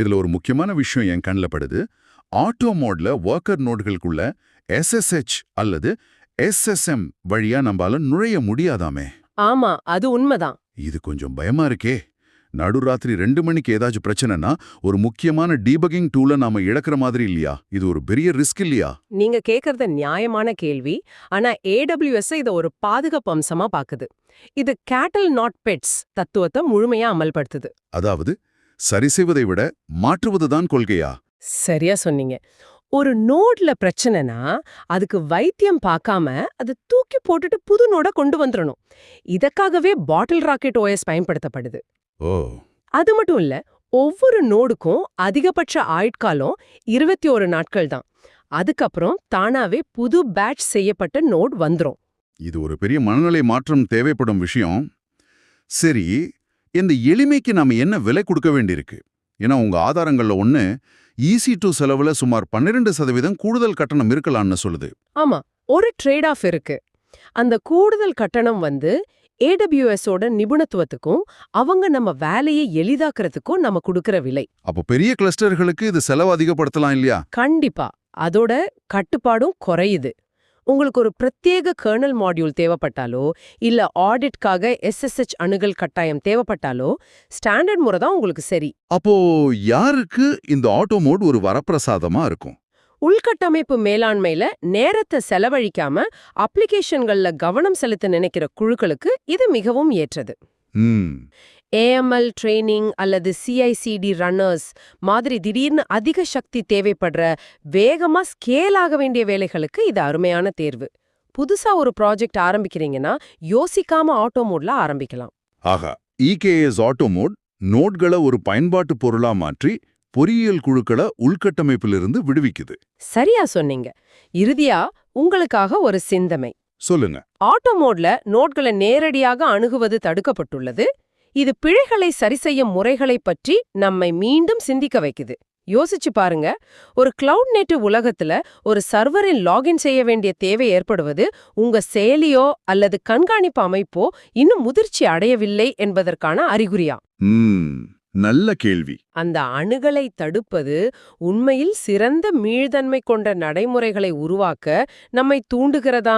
இதுல ஒரு முக்கியமான விஷயம் என் கண்ணில் படுது. ஆட்டோ மோட்ல ஒர்க்கர் நோட்களுக்குள்ள SSH அல்லது SSM வழியா நம்மால நுழைய முடியாதாமே. ஆமா, அது உண்மைதான். இது கொஞ்சம் பயமா இருக்கே. நடுராத்திரி 2 மணிக்கு ஏதாச்சும் பிரச்சனைனா ஒரு முக்கியமான டீபகிங் டூலை நாம இழக்கிற மாதிரி இல்லையா? இது ஒரு பெரிய ரிஸ்க் இல்லையா? நீங்க கேக்குறது நியாயமான கேள்வி. ஆனா AWS இத ஒரு பாதுகாப்பு அம்சமா பாக்குது. இது கேட்டல் நாட் பெட்ஸ் தத்துவத்தை முழுமையா அமல்படுத்துது. அதாவது சரி செய்வதை விட மாற்றுவதுதான் கொள்கையா? சரியா சொன்னீங்க. ஒரு நோட்ல பிரச்சனைனா அதுக்கு வைத்தியம் பார்க்காம அதை தூக்கி போட்டுட்டு புது நோட கொண்டு வந்துடணும். இதற்காகவே பாட்டில் ராக்கெட் OS பயன்படுத்தப்படுது. ஓ, அது மட்டும் இல்ல, ஒவ்வொரு நோடுக்கும் அதிகபட்ச ஆயுட்காலம் 21 நாட்கள் தான். அதுக்கப்புறம் தானாவே புது பேட்ச் செய்யப்பட்ட நோட் வந்துரும். இது ஒரு பெரிய மனநிலை மாற்றம் தேவைப்படும் விஷயம். சரி, இந்த எளிமைக்கு நாம என்ன விலை கொடுக்க வேண்டியிருக்கு? ஏன்னா உங்க ஆதாரங்கள்ல ஒண்ணு EC2 செலவுல சுமார் 12% கூடுதல் கட்டணம் இருக்கலாம்னு சொல்லுது. ஆமா, ஒரு ட்ரேட் ஆஃப் இருக்கு. அந்த கூடுதல் கட்டணம் AWS ஓட நிபுணத்துவத்துக்கும் அவங்க நம்ம வேலையை எளிதாக்குறதுக்கும் நம்ம கொடுக்கிற விலை. அப்போ பெரிய கிளஸ்டர்களுக்கு இது செலவு அதிகப்படுத்தலாம் இல்லையா? கண்டிப்பா. அதோட கட்டுப்பாடும் குறையுது. உங்களுக்கு ஒரு பிரத்யேக கர்னல் மாடியூல் தேவைப்பட்டாலோ இல்ல ஆடிட்காக SSH அணுகல் கட்டாயம் தேவைப்பட்டாலோ ஸ்டாண்டர்ட் முறை தான் உங்களுக்கு சரி. அப்போ யாருக்கு இந்த ஆட்டோ மோட் ஒரு வரப்பிரசாதமா இருக்கும்? உள்கட்டமைப்பு மேலாண்மையில நேரத்தை செலவழிக்காம அப்ளிகேஷன்கள்ல கவனம் செலுத்த நினைக்கிற குழுக்களுக்கு இது மிகவும் ஏற்றது. ம் AML ட்ரெய்னிங் அல்லது CI/CD ரன்னர்ஸ் மாதிரி திடீர்னு அதிக சக்தி தேவைப்படுற வேகமா ஸ்கேல் ஆக வேண்டிய வேலைகளுக்கு இது அருமையான தேர்வு. புதுசா ஒரு ப்ராஜெக்ட் ஆரம்பிக்கிறீங்கன்னா யோசிக்காம ஆட்டோ மோட்ல ஆரம்பிக்கலாம். ஆகா, EKS ஆட்டோ மோட் நோட்களை ஒரு பயன்பாட்டு பொருளா மாற்றி பொறியியல் குழுக்களை உள்கட்டமைப்பிலிருந்து விடுவிக்குது. சரியா சொன்னீங்க. இறுதியா உங்களுக்காக ஒரு சிந்தனை. சொல்லுங்க. ஆட்டோ மோட்ல நோட்களை நேரடியாக அணுகுவது தடுக்கப்பட்டுள்ளது. இது பிழைகளை சரிசெய்யும் முறைகளை பற்றி நம்மை மீண்டும் சிந்திக்க வைக்குது. யோசிச்சு பாருங்க, ஒரு கிளவுட் நேட்டிவ் உலகத்துல ஒரு சர்வரில் லாகின் செய்ய வேண்டிய தேவை ஏற்படுவது உங்க செயலியோ அல்லது கண்காணிப்பு அமைப்போ இன்னும் முதிர்ச்சி அடையவில்லை என்பதற்கான அறிகுறியா? நல்ல கேள்வி. அந்த அணுகலை தடுப்பது உண்மையில் சிறந்த மீள்தன்மை கொண்ட நடைமுறைகளை உருவாக்க நம்மை தூண்டுகிறதா?